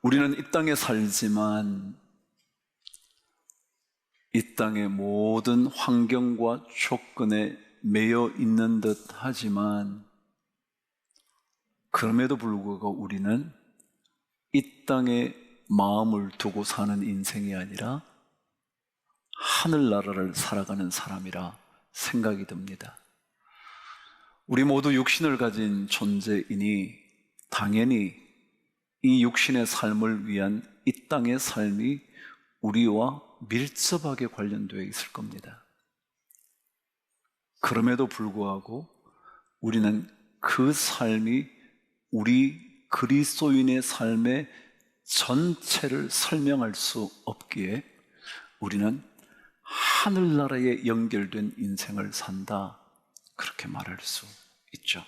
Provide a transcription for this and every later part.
우리는 이 땅에 살지만 이 땅의 모든 환경과 조건에 매여 있는 듯 하지만 그럼에도 불구하고 우리는 이 땅에 마음을 두고 사는 인생이 아니라 하늘나라를 살아가는 사람이라 생각이 듭니다. 우리 모두 육신을 가진 존재이니 당연히 이 육신의 삶을 위한 이 땅의 삶이 우리와 밀접하게 관련되어 있을 겁니다. 그럼에도 불구하고 우리는 그 삶이 우리 그리스도인의 삶의 전체를 설명할 수 없기에 우리는 하늘나라에 연결된 인생을 산다, 그렇게 말할 수 있죠.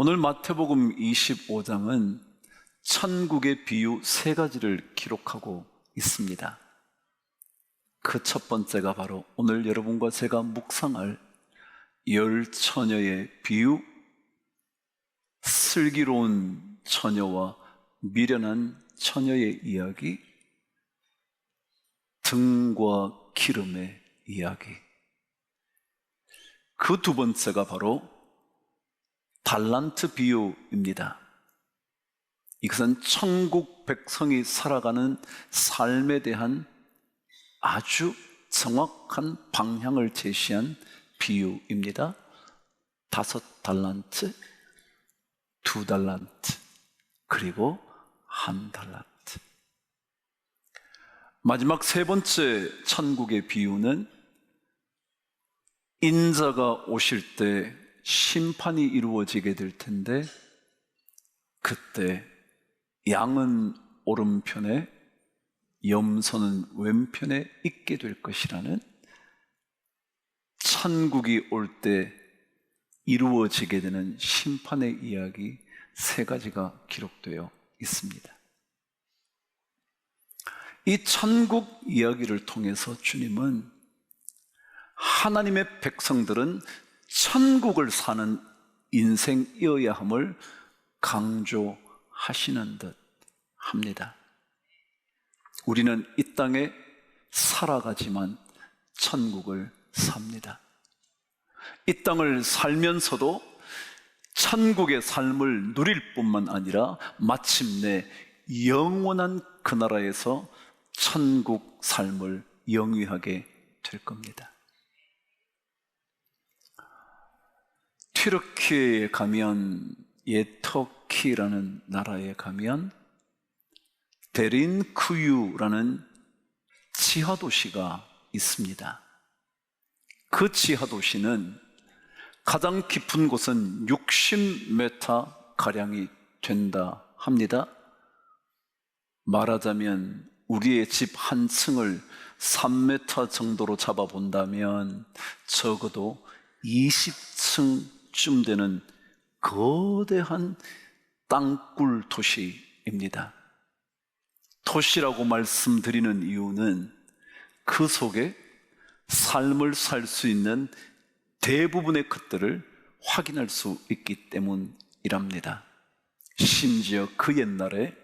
오늘 마태복음 25장은 천국의 비유 3가지를 기록하고 있습니다. 그 첫 번째가 바로 오늘 여러분과 제가 묵상할 10처녀의 비유, 슬기로운 처녀와 미련한 처녀의 이야기, 등과 기름의 이야기. 그 두 번째가 바로 달란트 비유입니다. 이것은 천국 백성이 살아가는 삶에 대한 아주 정확한 방향을 제시한 비유입니다. 5달란트, 2달란트, 그리고 1달란트. 마지막 3번째 천국의 비유는 인자가 오실 때 심판이 이루어지게 될 텐데 그때 양은 오른편에 염소는 왼편에 있게 될 것이라는 천국이 올 때 이루어지게 되는 심판의 이야기 3가지가 기록되어 있습니다. 이 천국 이야기를 통해서 주님은 하나님의 백성들은 천국을 사는 인생이어야 함을 강조하시는 듯 합니다. 우리는 이 땅에 살아가지만 천국을 삽니다. 이 땅을 살면서도 천국의 삶을 누릴 뿐만 아니라 마침내 영원한 그 나라에서 천국 삶을 영위하게 될 겁니다. 튀르키예에 가면, 터키라는 나라에 가면 데린쿠유라는 지하도시가 있습니다. 그 지하도시는 가장 깊은 곳은 60m 가량이 된다 합니다. 말하자면 우리의 집 한 층을 3m 정도로 잡아본다면 적어도 20층쯤 되는 거대한 땅굴 도시입니다. 도시라고 말씀드리는 이유는 그 속에 삶을 살 수 있는 대부분의 것들을 확인할 수 있기 때문이랍니다. 심지어 그 옛날에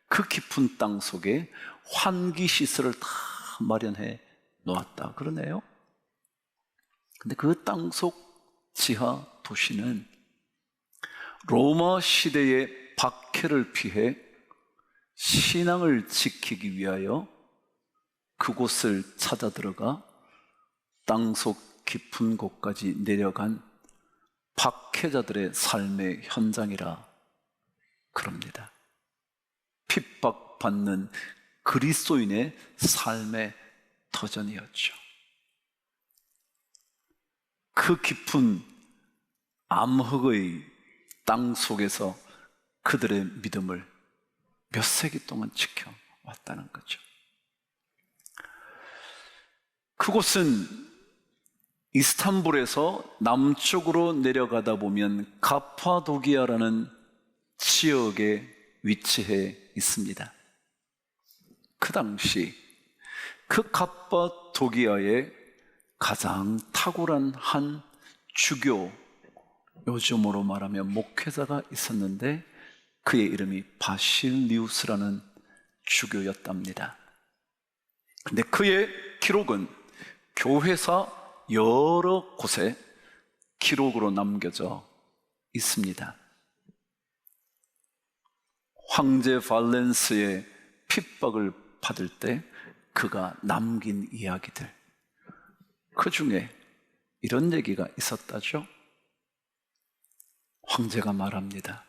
그 깊은 땅 속에 환기시설을 다 마련해 놓았다 그러네요. 근데 그 땅속 지하 도시는 로마 시대의 박해를 피해 신앙을 지키기 위하여 그곳을 찾아 들어가 땅속 깊은 곳까지 내려간 박해자들의 삶의 현장이라 그럽니다. 핍박받는 그리스도인의 삶의 터전이었죠. 그 깊은 암흑의 땅 속에서 그들의 믿음을 몇 세기 동안 지켜왔다는 거죠. 그곳은 이스탄불에서 남쪽으로 내려가다 보면 가파도기아라는 지역에 위치해 있습니다. 그 당시 그 가파도기아에 가장 탁월한 한 주교, 요즘으로 말하면 목회자가 있었는데 그의 이름이 바실리우스라는 주교였답니다. 근데 그의 기록은 교회사 여러 곳에 기록으로 남겨져 있습니다. 황제 발렌스의 핍박을 받을 때 그가 남긴 이야기들, 그 중에 이런 얘기가 있었다죠. 황제가 말합니다.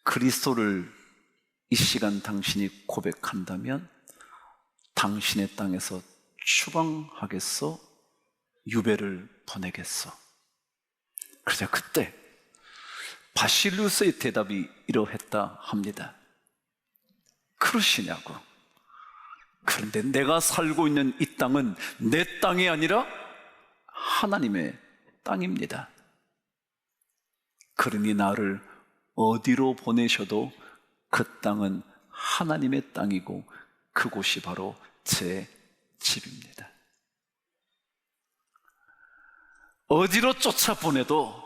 그리스도를 이 시간 당신이 고백한다면 당신의 땅에서 추방하겠어? 유배를 보내겠어? 그러자 그때 바실리우스의 대답이 이러했다 합니다. 그러시냐고. 그런데 내가 살고 있는 이 땅은 내 땅이 아니라 하나님의 땅입니다. 그러니 나를 어디로 보내셔도 그 땅은 하나님의 땅이고 그곳이 바로 제 집입니다. 어디로 쫓아보내도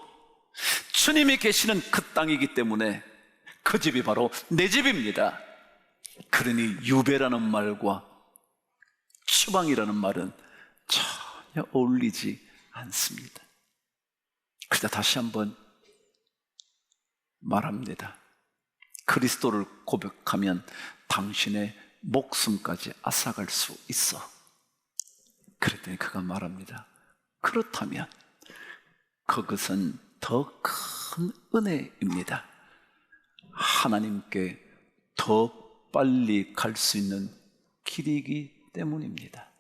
주님이 계시는 그 땅이기 때문에 그 집이 바로 내 집입니다. 그러니 유배라는 말과 추방이라는 말은 전혀 어울리지 않습니다. 그러다 다시 한번 말합니다. 그리스도를 고백하면 당신의 목숨까지 앗아갈 수 있어. 그랬더니 그가 말합니다. 그렇다면 그것은 더 큰 은혜입니다. 하나님께 더 빨리 갈 수 있는 길이기 때문입니다.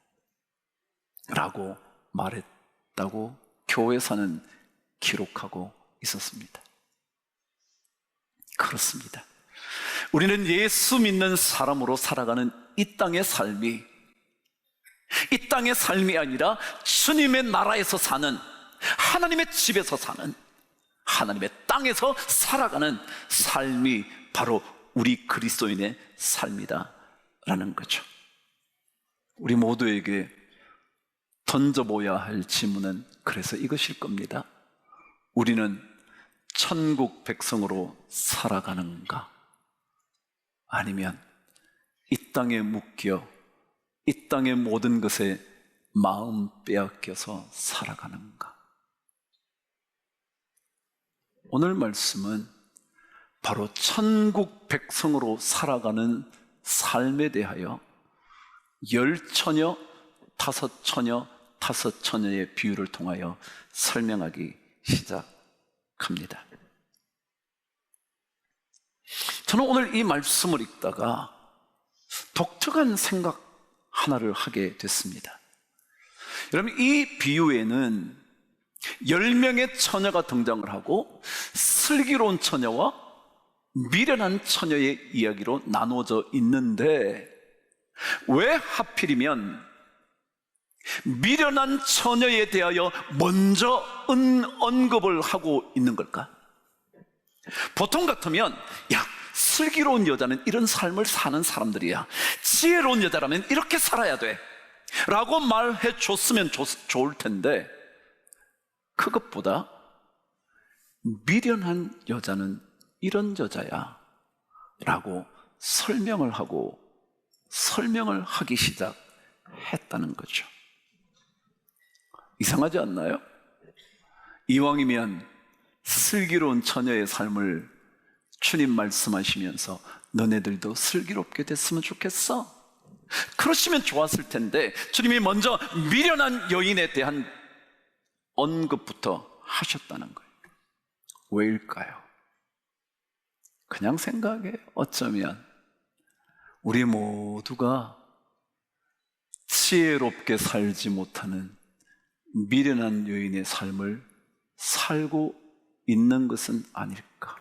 라고 말했다고 교회사는 기록하고 있었습니다. 그렇습니다. 우리는 예수 믿는 사람으로 살아가는 이 땅의 삶이 아니라 주님의 나라에서 사는, 하나님의 집에서 사는, 하나님의 땅에서 살아가는 삶이 바로 우리 그리스도인의 삶이다라는 거죠. 우리 모두에게 던져보아야 할 질문은 그래서 이것일 겁니다. 우리는 천국 백성으로 살아가는가? 아니면 이 땅에 묶여 이 땅의 모든 것에 마음 빼앗겨서 살아가는가? 오늘 말씀은 바로 천국 백성으로 살아가는 삶에 대하여 10처녀, 5처녀, 5처녀의 비유를 통하여 설명하기 시작합니다. 저는 오늘 이 말씀을 읽다가 독특한 생각 하나를 하게 됐습니다. 여러분, 이 비유에는 10명의 처녀가 등장을 하고 슬기로운 처녀와 미련한 처녀의 이야기로 나눠져 있는데 왜 하필이면 미련한 처녀에 대하여 먼저 언급을 하고 있는 걸까? 보통 같으면 야, 슬기로운 여자는 이런 삶을 사는 사람들이야, 지혜로운 여자라면 이렇게 살아야 돼 라고 말해 줬으면 좋을 텐데 그것보다 미련한 여자는 이런 여자야 라고 설명을 하기 시작했다는 거죠. 이상하지 않나요? 이왕이면 슬기로운 처녀의 삶을 주님 말씀하시면서 너네들도 슬기롭게 됐으면 좋겠어? 그러시면 좋았을 텐데 주님이 먼저 미련한 여인에 대한 언급부터 하셨다는 거예요. 왜일까요? 그냥 생각해. 어쩌면 우리 모두가 지혜롭게 살지 못하는 미련한 여인의 삶을 살고 있는 것은 아닐까?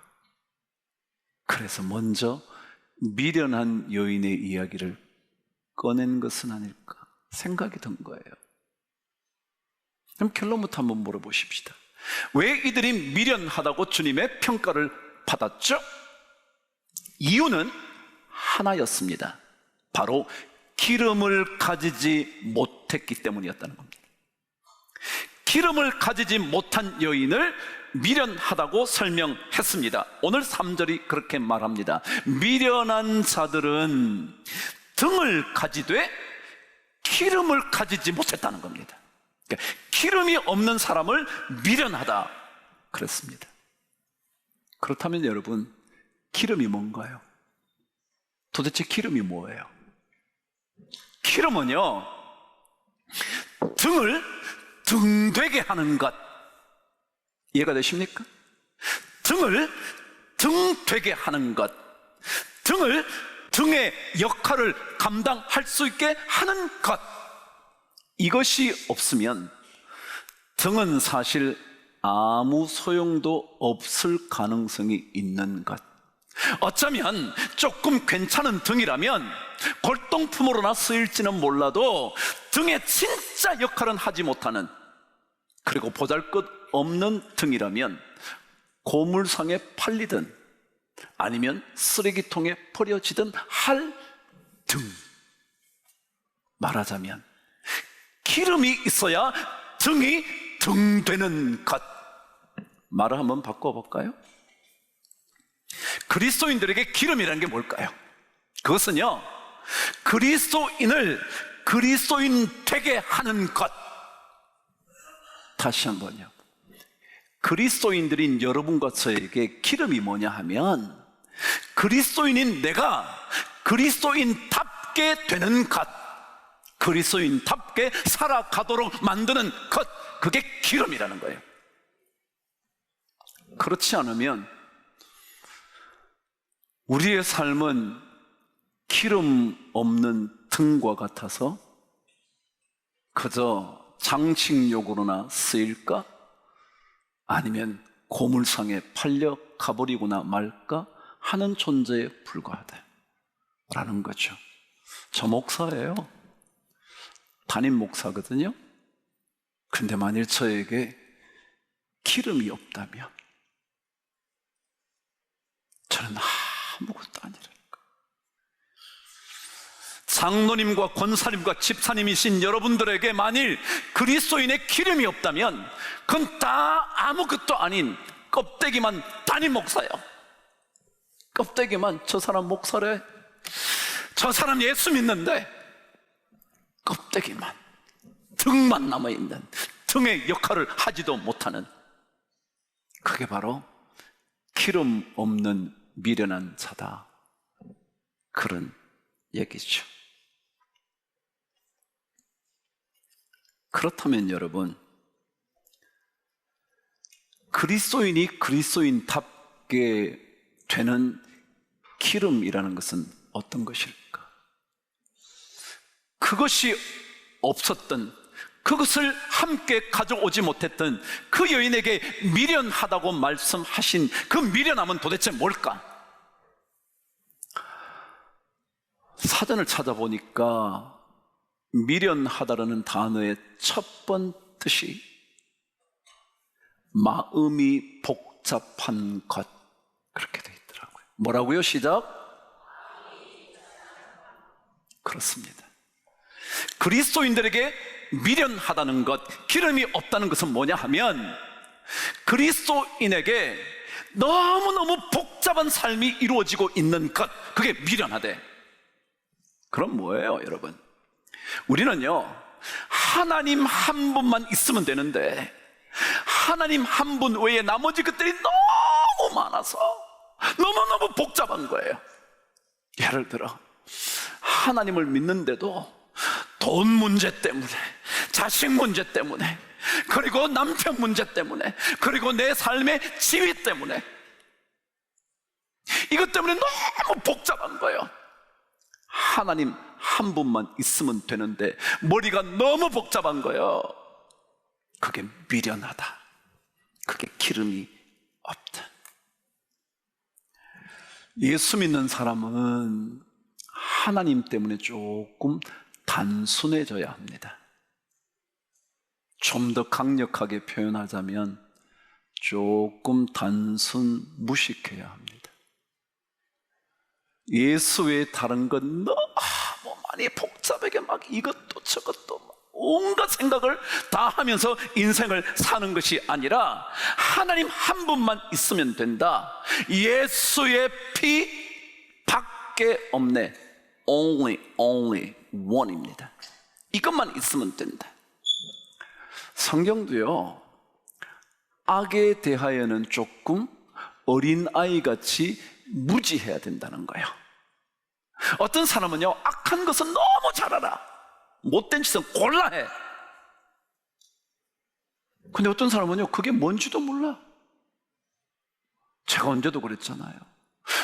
그래서 먼저 미련한 여인의 이야기를 꺼낸 것은 아닐까 생각이 든 거예요. 그럼 결론부터 한번 물어보십시다. 왜 이들이 미련하다고 주님의 평가를 받았죠? 이유는 하나였습니다. 바로 기름을 가지지 못했기 때문이었다는 겁니다. 기름을 가지지 못한 여인을 미련하다고 설명했습니다. 오늘 3절이 그렇게 말합니다. 미련한 자들은 등을 가지되 기름을 가지지 못했다는 겁니다. 그러니까 기름이 없는 사람을 미련하다 그랬습니다. 그렇다면 여러분, 기름이 뭔가요? 도대체 기름이 뭐예요? 기름은요, 등을 등되게 하는 것, 이해가 되십니까? 등을 등되게 하는 것, 등을 등의 역할을 감당할 수 있게 하는 것, 이것이 없으면 등은 사실 아무 소용도 없을 가능성이 있는 것. 어쩌면 조금 괜찮은 등이라면 골동품으로나 쓰일지는 몰라도 등의 진짜 역할은 하지 못하는, 그리고 보잘것없는 등이라면 고물상에 팔리든 아니면 쓰레기통에 버려지든 할 등. 말하자면 기름이 있어야 등이 등되는 것. 말을 한번 바꿔볼까요? 그리스도인들에게 기름이라는 게 뭘까요? 그것은요, 그리스도인을 그리스도인 되게 하는 것. 다시 한번요, 그리스도인들인 여러분과 저에게 기름이 뭐냐 하면 그리스도인인 내가 그리스도인답게 되는 것, 그리스도인답게 살아가도록 만드는 것, 그게 기름이라는 거예요. 그렇지 않으면 우리의 삶은 기름 없는 등과 같아서 그저 장식용으로나 쓰일까? 아니면 고물상에 팔려 가버리거나 말까 하는 존재에 불과하다라는 거죠. 저 목사예요. 담임 목사거든요. 근데 만일 저에게 기름이 없다면 저는 아무것도 아니라니까. 장로님과 권사님과 집사님이신 여러분들에게 만일 그리스도인의 기름이 없다면 그건 다 아무것도 아닌 껍데기만 담임 목사예요. 껍데기만, 저 사람 목사래, 저 사람 예수 믿는데 껍데기만, 등만 남아있는, 등의 역할을 하지도 못하는, 그게 바로 기름 없는 미련한 자다, 그런 얘기죠. 그렇다면 여러분, 그리스도인이 그리스도인답게 되는 기름이라는 것은 어떤 것일까? 그것이 없었던, 그것을 함께 가져오지 못했던 그 여인에게 미련하다고 말씀하신 그 미련함은 도대체 뭘까? 사전을 찾아보니까 미련하다라는 단어의 첫 번 뜻이 마음이 복잡한 것, 그렇게 되어 있더라고요. 뭐라고요? 시작. 그렇습니다. 그리스도인들에게 미련하다는 것, 기름이 없다는 것은 뭐냐 하면 그리스도인에게 너무너무 복잡한 삶이 이루어지고 있는 것, 그게 미련하대. 그럼 뭐예요, 여러분? 우리는요, 하나님 한 분만 있으면 되는데 하나님 한 분 외에 나머지 것들이 너무 많아서 너무너무 복잡한 거예요. 예를 들어 하나님을 믿는데도 돈 문제 때문에, 자식 문제 때문에, 그리고 남편 문제 때문에, 그리고 내 삶의 지위 때문에, 이것 때문에 너무 복잡한 거예요. 하나님 한 분만 있으면 되는데 머리가 너무 복잡한 거예요. 그게 미련하다, 그게 기름이 없다. 예수 믿는 사람은 하나님 때문에 조금 단순해져야 합니다. 좀 더 강력하게 표현하자면 조금 단순 무식해야 합니다. 예수 외에 다른 건 너무 많이 복잡하게 막 이것도 저것도 막 온갖 생각을 다 하면서 인생을 사는 것이 아니라 하나님 한 분만 있으면 된다. 예수의 피 밖에 없네. only one입니다. 이것만 있으면 된다. 성경도요, 악에 대하여는 조금 어린아이같이 무지해야 된다는 거예요. 어떤 사람은요, 악한 것은 너무 잘 알아. 못된 짓은 골라 해. 근데 어떤 사람은요, 그게 뭔지도 몰라. 제가 언제도 그랬잖아요.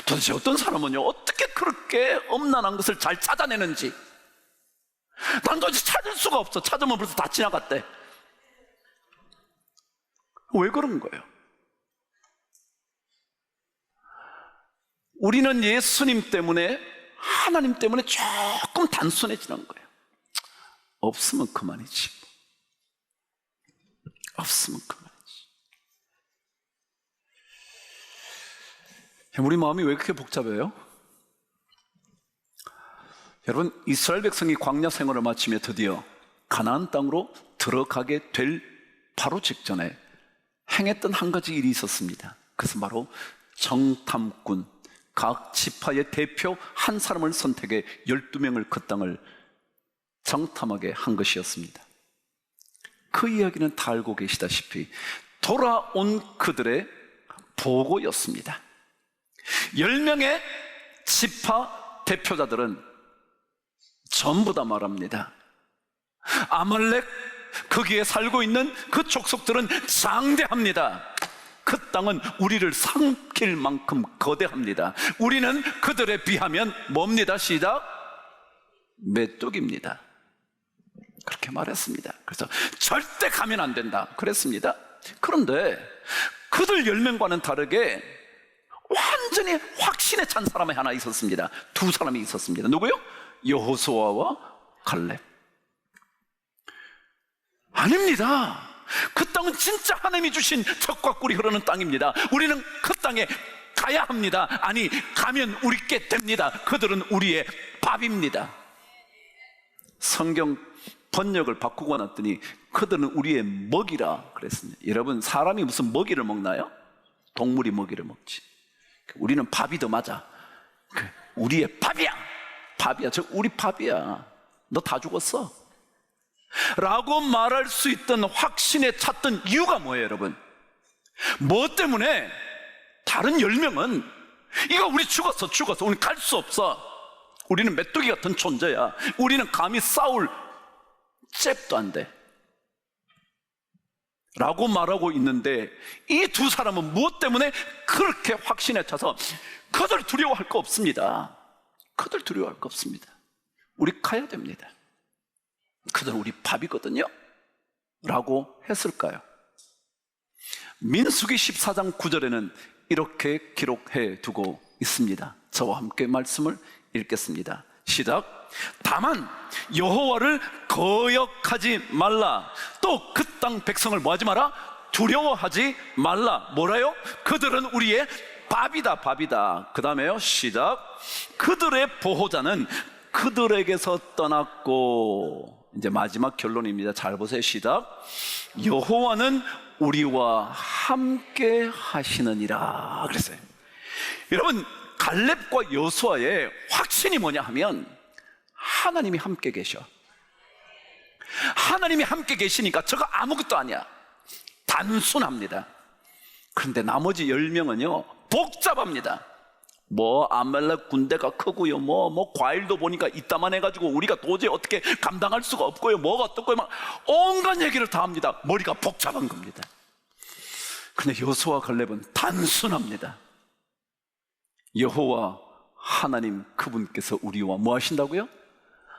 도대체 어떤 사람은요, 어떻게 그렇게 엄난한 것을 잘 찾아내는지. 난 도대체 찾을 수가 없어. 찾으면 벌써 다 지나갔대. 왜 그런 거예요? 우리는 예수님 때문에, 하나님 때문에 조금 단순해지는 거예요. 없으면 그만이지. 없으면 그만이지. 우리 마음이 왜 그렇게 복잡해요? 여러분, 이스라엘 백성이 광야 생활을 마치며 드디어 가나안 땅으로 들어가게 될 바로 직전에 행했던 한 가지 일이 있었습니다. 그것은 바로 정탐꾼, 각 지파의 대표 한 사람을 선택해 12명을 그 땅을 정탐하게 한 것이었습니다. 그 이야기는 다 알고 계시다시피 돌아온 그들의 보고였습니다. 10명의 지파 대표자들은 전부 다 말합니다. 아말렉, 거기에 살고 있는 그 족속들은 장대합니다. 그 땅은 우리를 삼킬 만큼 거대합니다. 우리는 그들에 비하면 뭡니다? 시작, 메뚜기입니다. 그렇게 말했습니다. 그래서 절대 가면 안 된다 그랬습니다. 그런데 그들 10명과는 다르게 완전히 확신에 찬 사람이 하나 있었습니다. 두 사람이 있었습니다. 누구요? 여호수아와 갈렙. 아닙니다. 그 땅은 진짜 하나님이 주신 젖과 꿀이 흐르는 땅입니다. 우리는 그 땅에 가야 합니다. 아니, 가면 우리께 됩니다. 그들은 우리의 밥입니다. 성경 번역을 바꾸고 났더니 그들은 우리의 먹이라 그랬습니다. 여러분, 사람이 무슨 먹이를 먹나요? 동물이 먹이를 먹지. 우리는 밥이 더 맞아. 우리의 밥이야. 밥이야. 저 우리 밥이야. 너 다 죽었어. 라고 말할 수 있던 확신에 찼던 이유가 뭐예요, 여러분? 뭐 때문에? 다른 10명은 이거 우리 죽었어. 우리 갈 수 없어. 우리는 메뚜기 같은 존재야. 우리는 감히 싸울 잽도 안 돼. 라고 말하고 있는데 이 두 사람은 무엇 때문에 그렇게 확신에 차서 그들 두려워할 거 없습니다. 그들 두려워할 거 없습니다. 우리 가야 됩니다. 그들 우리 밥이거든요. 라고 했을까요? 민수기 14장 9절에는 이렇게 기록해 두고 있습니다. 저와 함께 말씀을 읽겠습니다. 시작. 다만 여호와를 거역하지 말라. 또 그 땅 백성을 뭐하지 마라? 두려워하지 말라. 뭐라요? 그들은 우리의 밥이다. 그 다음에요, 시작. 그들의 보호자는 그들에게서 떠났고, 이제 마지막 결론입니다. 잘 보세요. 시작. 여호와는 우리와 함께 하시느니라 그랬어요. 여러분, 갈렙과 여호수아의 확신이 뭐냐 하면 하나님이 함께 계셔. 하나님이 함께 계시니까 저거 아무것도 아니야. 단순합니다. 그런데 나머지 10명은요 복잡합니다. 뭐 아말렉 군대가 크고요, 뭐 과일도 보니까 이따만 해가지고 우리가 도저히 어떻게 감당할 수가 없고요, 뭐가 어떻고요, 막 온갖 얘기를 다 합니다. 머리가 복잡한 겁니다. 그런데 여호수아와 갈렙은 단순합니다. 여호와 하나님 그분께서 우리와 뭐 하신다고요?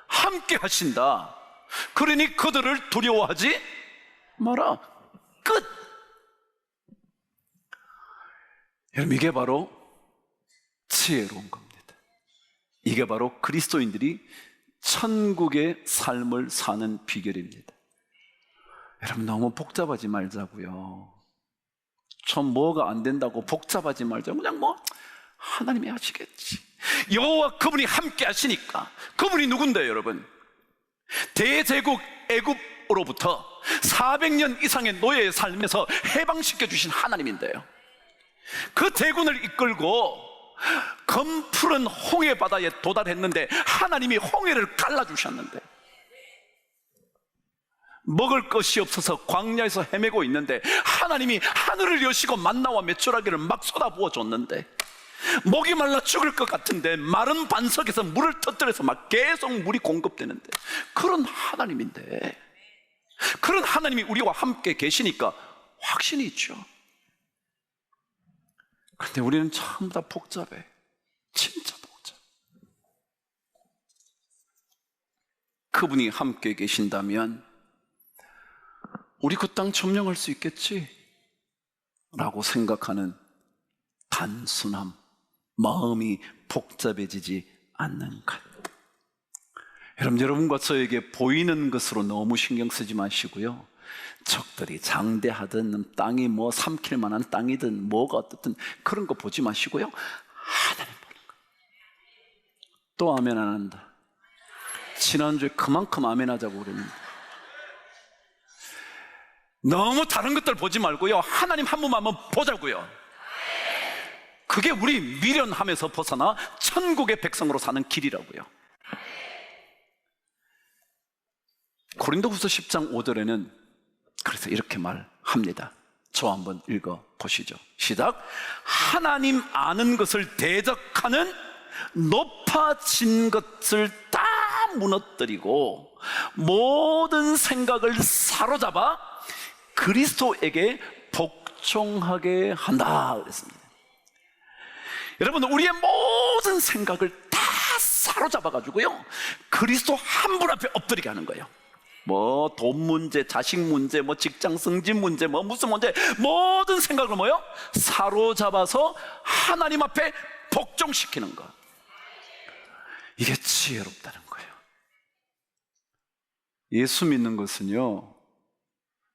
함께 하신다. 그러니 그들을 두려워하지 마라. 끝. 여러분, 이게 바로 지혜로운 겁니다. 이게 바로 그리스도인들이 천국의 삶을 사는 비결입니다. 여러분, 너무 복잡하지 말자고요. 좀 뭐가 안 된다고 복잡하지 말자. 그냥 뭐 하나님이 하시겠지. 여호와 그분이 함께 하시니까. 그분이 누군데요, 여러분? 대제국 애굽 노예로부터 400년 이상의 노예의 삶에서 해방시켜 주신 하나님인데요, 그 대군을 이끌고 검푸른 홍해 바다에 도달했는데 하나님이 홍해를 갈라주셨는데, 먹을 것이 없어서 광야에서 헤매고 있는데 하나님이 하늘을 여시고 만나와 메추라기를 막 쏟아부어 줬는데, 목이 말라 죽을 것 같은데 마른 반석에서 물을 터뜨려서 막 계속 물이 공급되는데, 그런 하나님인데, 그런 하나님이 우리와 함께 계시니까 확신이 있죠. 그런데 우리는 전부 다 복잡해. 진짜 복잡해. 그분이 함께 계신다면 우리 그 땅 점령할 수 있겠지? 라고 생각하는 단순함, 마음이 복잡해지지 않는 것. 여러분과 저에게 보이는 것으로 너무 신경 쓰지 마시고요, 적들이 장대하든 땅이 뭐 삼킬 만한 땅이든 뭐가 어떻든 그런 거 보지 마시고요, 하나님 보는 거. 또 아멘 안 한다. 지난주에 그만큼 아멘 하자고 그랬는데, 너무 다른 것들 보지 말고요, 하나님 한 분만 한번 보자고요. 그게 우리 미련함에서 벗어나 천국의 백성으로 사는 길이라고요. 고린도후서 10장 5절에는 그래서 이렇게 말합니다. 저 한번 읽어 보시죠. 시작. 하나님 아는 것을 대적하는 높아진 것을 다 무너뜨리고 모든 생각을 사로잡아 그리스도에게 복종하게 한다 그랬습니다. 여러분, 우리의 모든 생각을 다 사로잡아가지고요, 그리스도 한 분 앞에 엎드리게 하는 거예요. 뭐 돈 문제, 자식 문제, 뭐 직장 승진 문제, 뭐 무슨 문제, 모든 생각을 뭐요? 사로잡아서 하나님 앞에 복종시키는 것. 이게 지혜롭다는 거예요. 예수 믿는 것은요,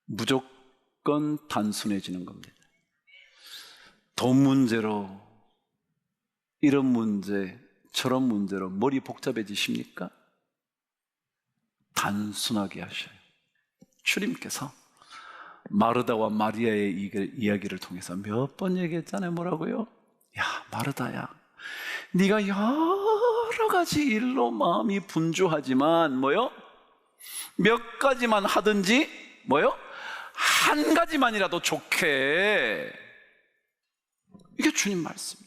무조건 단순해지는 겁니다. 돈 문제로, 이런 문제, 저런 문제로 머리 복잡해지십니까? 단순하게 하셔요. 주님께서 마르다와 마리아의 이야기를 통해서 몇 번 얘기했잖아요. 뭐라고요? 야, 마르다야, 네가 여러 가지 일로 마음이 분주하지만 뭐요? 몇 가지만 하든지 뭐요? 한 가지만이라도 좋게. 이게 주님 말씀입니다.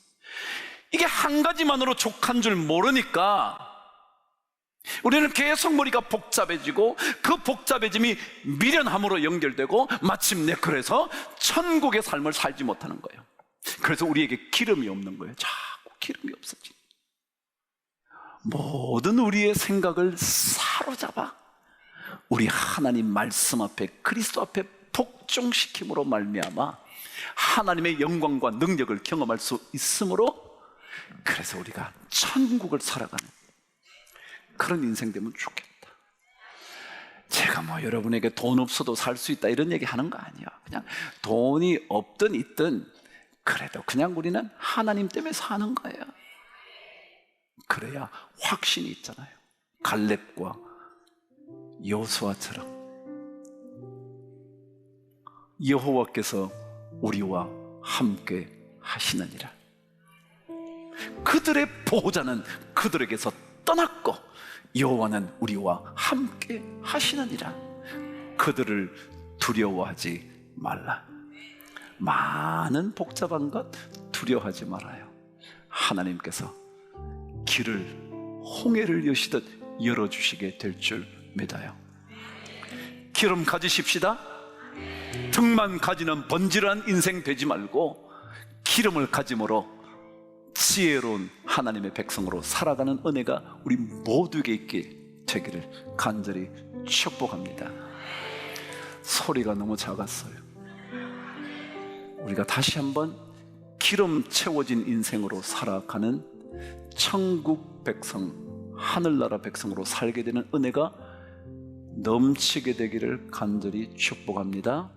이게 한 가지만으로 족한 줄 모르니까 우리는 계속 머리가 복잡해지고, 그 복잡해짐이 미련함으로 연결되고 마침내 그래서 천국의 삶을 살지 못하는 거예요. 그래서 우리에게 기름이 없는 거예요. 자꾸 기름이 없어지. 모든 우리의 생각을 사로잡아 우리 하나님 말씀 앞에, 그리스도 앞에 복종시킴으로 말미암아 하나님의 영광과 능력을 경험할 수 있으므로, 그래서 우리가 천국을 살아가는 그런 인생 되면 좋겠다. 제가 뭐 여러분에게 돈 없어도 살 수 있다 이런 얘기 하는 거 아니야. 그냥 돈이 없든 있든 그래도 그냥 우리는 하나님 때문에 사는 거예요. 그래야 확신이 있잖아요. 갈렙과 여호수아처럼 여호와께서 우리와 함께 하시느니라. 그들의 보호자는 그들에게서 떠났고 여호와는 우리와 함께 하시느니라. 그들을 두려워하지 말라. 많은 복잡한 것 두려워하지 말아요. 하나님께서 길을, 홍해를 여시듯 열어주시게 될 줄 믿어요. 기름 가지십시다. 등만 가지는 번지르한 인생 되지 말고 기름을 가짐으로 지혜로운 하나님의 백성으로 살아가는 은혜가 우리 모두에게 있게 되기를 간절히 축복합니다. 소리가 너무 작았어요. 우리가 다시 한번 기름 채워진 인생으로 살아가는 천국 백성, 하늘나라 백성으로 살게 되는 은혜가 넘치게 되기를 간절히 축복합니다.